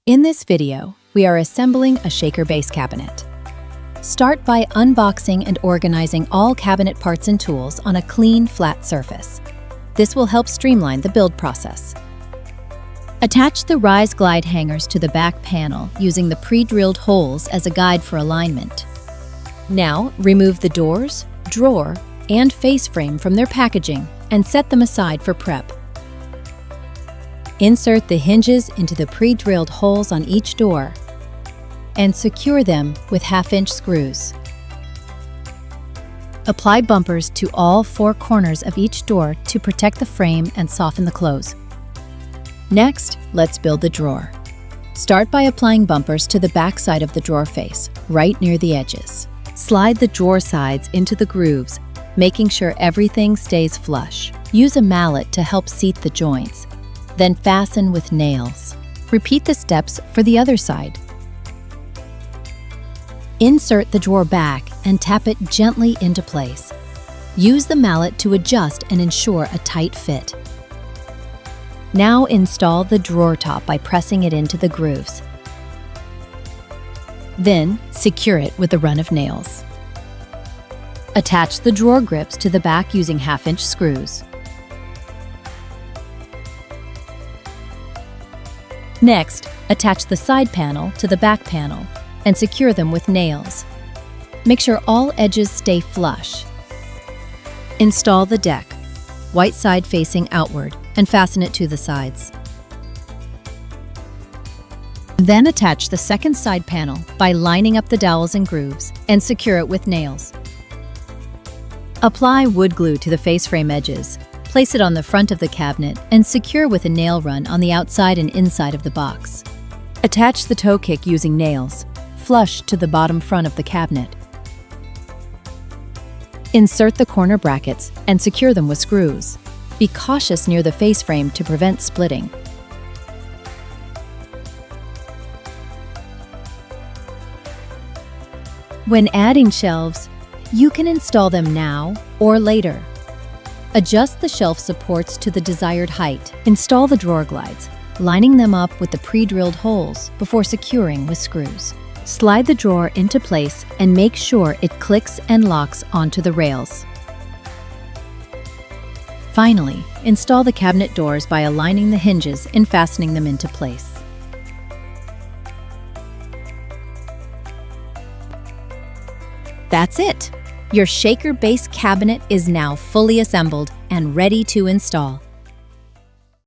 In this video, we are assembling a shaker base cabinet. Start by unboxing and organizing all cabinet parts and tools on a clean, flat surface. This will help streamline the build process. Attach the Rise Glide hangers to the back panel using the pre-drilled holes as a guide for alignment. Now, remove the doors, drawer, and face frame from their packaging and set them aside for prep. Insert the hinges into the pre-drilled holes on each door and secure them with half-inch screws. Apply bumpers to all 4 corners of each door to protect the frame and soften the close. Next, let's build the drawer. Start by applying bumpers to the back side of the drawer face, right near the edges. Slide the drawer sides into the grooves, making sure everything stays flush. Use a mallet to help seat the joints, then fasten with nails. Repeat the steps for the other side. Insert the drawer back and tap it gently into place. Use the mallet to adjust and ensure a tight fit. Now install the drawer top by pressing it into the grooves. Then secure it with a run of nails. Attach the drawer grips to the back using half-inch screws. Next, attach the side panel to the back panel and secure them with nails. Make sure all edges stay flush. Install the deck, white side facing outward, and fasten it to the sides. Then attach the second side panel by lining up the dowels and grooves and secure it with nails. Apply wood glue to the face frame edges. Place it on the front of the cabinet and secure with a nail run on the outside and inside of the box. Attach the toe kick using nails, flush to the bottom front of the cabinet. Insert the corner brackets and secure them with screws. Be cautious near the face frame to prevent splitting. When adding shelves, you can install them now or later. Adjust the shelf supports to the desired height. Install the drawer glides, lining them up with the pre-drilled holes before securing with screws. Slide the drawer into place and make sure it clicks and locks onto the rails. Finally, install the cabinet doors by aligning the hinges and fastening them into place. That's it! Your shaker base cabinet is now fully assembled and ready to install.